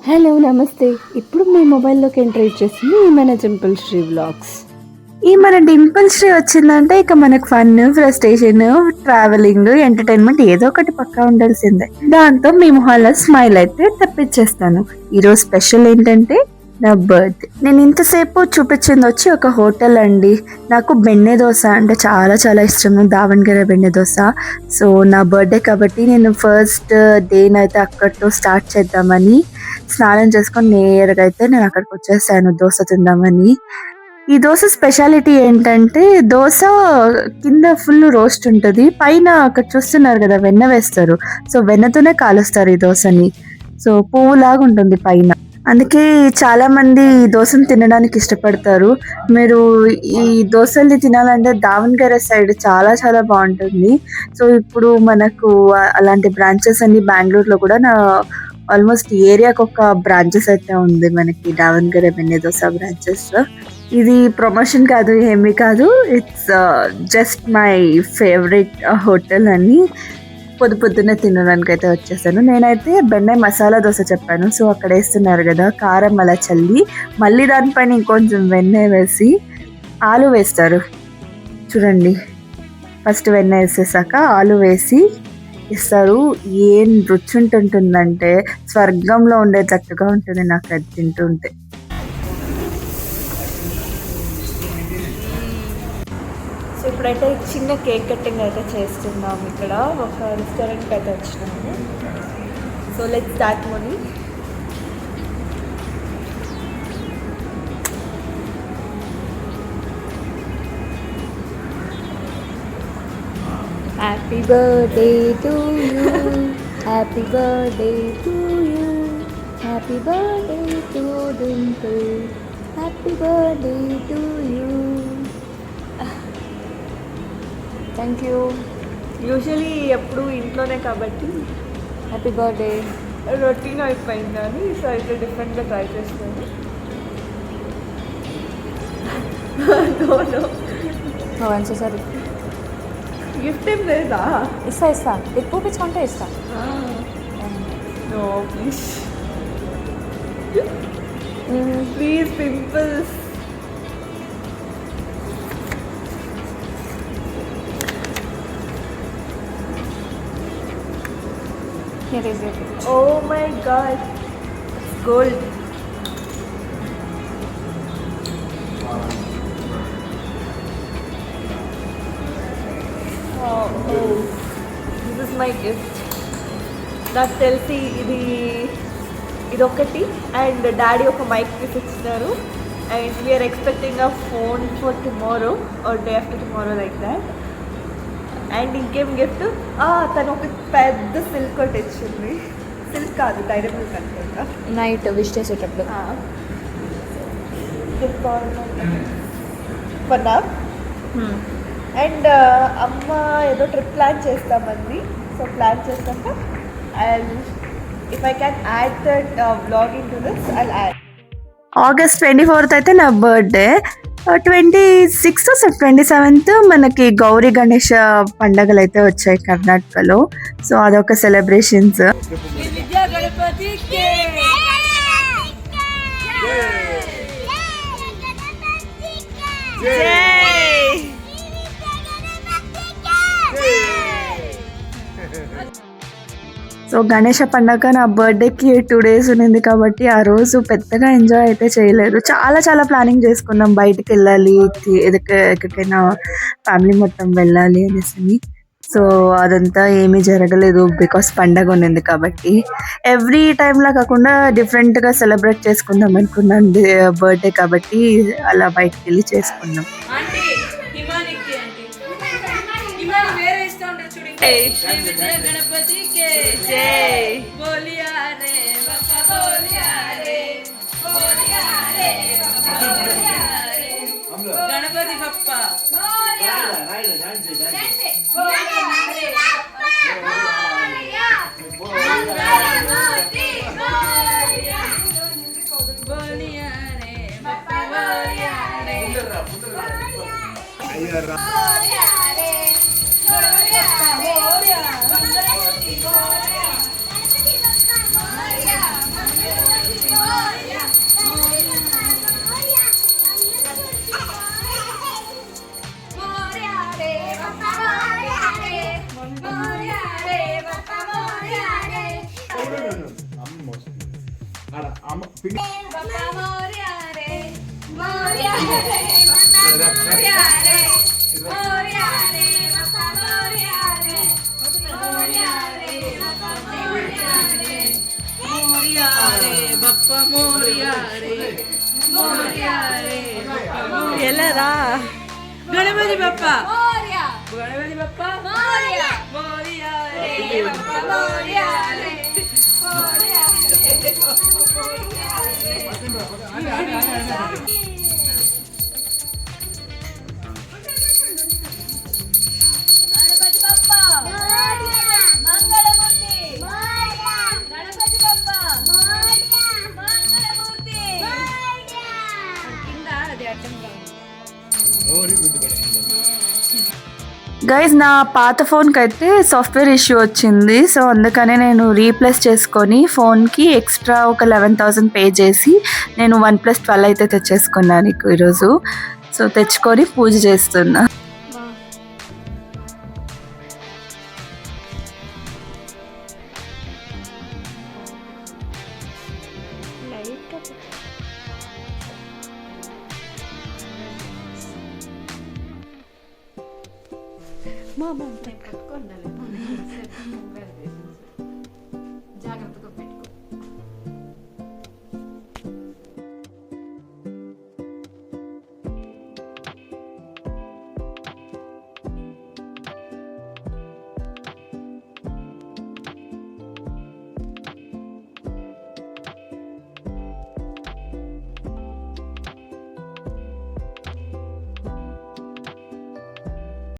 Hello నమస్తే. ఇప్పుడు మీ మొబైల్లోకి enter చేస్తుంది మన డింపుల్ శ్రీ వ్లాగ్స్. ఈ మన డింపుల్ శ్రీ వచ్చిందంటే ఇక మనకు ఫన్, ఫ్రస్ట్రేషన్, ట్రావెలింగ్, ఎంటర్టైన్మెంట్ ఏదో ఒకటి పక్కా ఉండాల్సిందే. దాంతో మీ మొహాల్లో స్మైల్ అయితే తెప్పించేస్తాను. ఈరోజు స్పెషల్ ఏంటంటే నా బర్త్. నేను ఇంతసేపు చూపించింది వచ్చి ఒక హోటల్ అండి. నాకు బెన్నె దోశ అంటే చాలా చాలా ఇష్టము, దావణగిరి బెన్నె దోశ. సో నా బర్త్డే కాబట్టి నేను ఫస్ట్ డేనైతే అక్కడితో స్టార్ట్ చేద్దామని స్నానం చేసుకొని నేరుగా అయితే నేను అక్కడికి వచ్చేసాను దోశ తిందామని. ఈ దోశ స్పెషాలిటీ ఏంటంటే దోశ కింద ఫుల్ రోస్ట్ ఉంటుంది, పైన అక్కడ చూస్తున్నారు కదా వెన్న వేస్తారు. సో వెన్నతోనే కాలుస్తారు ఈ దోశని. సో పువ్వులాగా ఉంటుంది పైన. అందుకే చాలా మంది ఈ దోశను తినడానికి ఇష్టపడతారు. మీరు ఈ దోశల్ని తినాలంటే దావణగిరి సైడ్ చాలా చాలా బాగుంటుంది. సో ఇప్పుడు మనకు అలాంటి బ్రాంచెస్ అన్ని బెంగళూరులో కూడా ఆల్మోస్ట్ ఏరియాకి ఒక బ్రాంచెస్ అయితే ఉంది మనకి దావణగిరి బెన్నె దోశ బ్రాంచెస్. ఇది ప్రమోషన్ కాదు, ఏమీ కాదు, it's just my favourite hotel అని పొద్దున్నే తినడానికి అయితే వచ్చేసాను. నేనైతే బెన్నె మసాలా దోశ చెప్పాను. సో అక్కడ వేస్తున్నారు కదా కారం అలా చల్లి మళ్ళీ దానిపైన ఇంకొంచెం వెన్నె వేసి ఆలు వేస్తారు చూడండి. ఫస్ట్ వెన్నె వేసేసాక ఆలు వేసి ఇస్తారు. ఏం రుచి ఉంటుందంటే స్వర్గంలో ఉండేటట్టుగా ఉంటుంది నాకు అది తింటుంటే. సో ఇప్పుడైతే చిన్న కేక్ కటింగ్ అయితే చేస్తున్నాము. ఇక్కడ ఒక రెస్టారెంట్కి అయితే వచ్చినాము. So let's start money. Happy birthday to you, happy birthday to you, happy birthday to Dimple, happy birthday to you. Thank you. Usually ఎప్పుడు ఇంట్లోనే కాబట్టి హ్యాపీ బర్త్డే రొటీన్ అయిపోయింది కానీ సో అయితే డిఫరెంట్గా ట్రై చేస్తాను. సరే గిఫ్ట్ ఏం లేదా? ఇస్తా ఎక్కువ పిచ్చుకుంటే ఇస్తా. No please please pimples. Here is it. Oh my god, it's gold. Oh, this is my gift. నాకు తెలిసి ఇదొకటి అండ్ డాడీ ఒక మైక్ పీస్ ఇచ్చినారు. And we are expecting a phone for tomorrow or day after tomorrow like that. And ఇంకేం gift, తను ఒక పెద్ద silk ఒకటి ఇచ్చింది. సిల్క్ కాదు, డైరబుల్ అనుకుంటా. నైట్ విష్ చేసేటప్పుడు అండ్ అమ్మ ఏదో ట్రిప్ ప్లాన్ చేస్తామంది. సో ప్లాన్ చేస్తాక if I can add that vlog into this I'll add. August 24th అయితే నా బర్త్డే. 26th 27th మనకి గౌరీ గణేష పండగలు అయితే వచ్చాయి కర్ణాటకలో. సో అదొక సెలబ్రేషన్స్. సో గణేష పండగ నా బర్త్డేకి 2 days ఉన్నింది కాబట్టి ఆ రోజు పెద్దగా ఎంజాయ్ అయితే చేయలేదు. చాలా చాలా ప్లానింగ్ చేసుకున్నాం, బయటికి వెళ్ళాలి, ఎక్కడికైనా ఫ్యామిలీ మొత్తం వెళ్ళాలి అనేసి. సో అదంతా ఏమీ జరగలేదు బికాస్ పండగ ఉన్నింది కాబట్టి. ఎవ్రీ టైంలా కాకుండా డిఫరెంట్గా సెలబ్రేట్ చేసుకుందాం అనుకున్నాం బర్త్డే కాబట్టి అలా బయటికి వెళ్ళి చేసుకున్నాం. గణపతి బప్పా ఎలా రా గణపతి బప్ప గణపతి బప్ప మంగళమూర్తి గణపతి బప్ప మంగళమూర్తి కింద అది అర్థం కాదు. గైజ్ నా పాత ఫోన్కి అయితే సాఫ్ట్వేర్ ఇష్యూ వచ్చింది. సో అందుకనే నేను రీప్లేస్ చేసుకొని ఫోన్కి ఎక్స్ట్రా ఒక 11,000 పే చేసి నేను OnePlus 12 అయితే తెచ్చేసుకున్నాను ఈరోజు. సో తెచ్చుకొని పూజ చేస్తున్నా.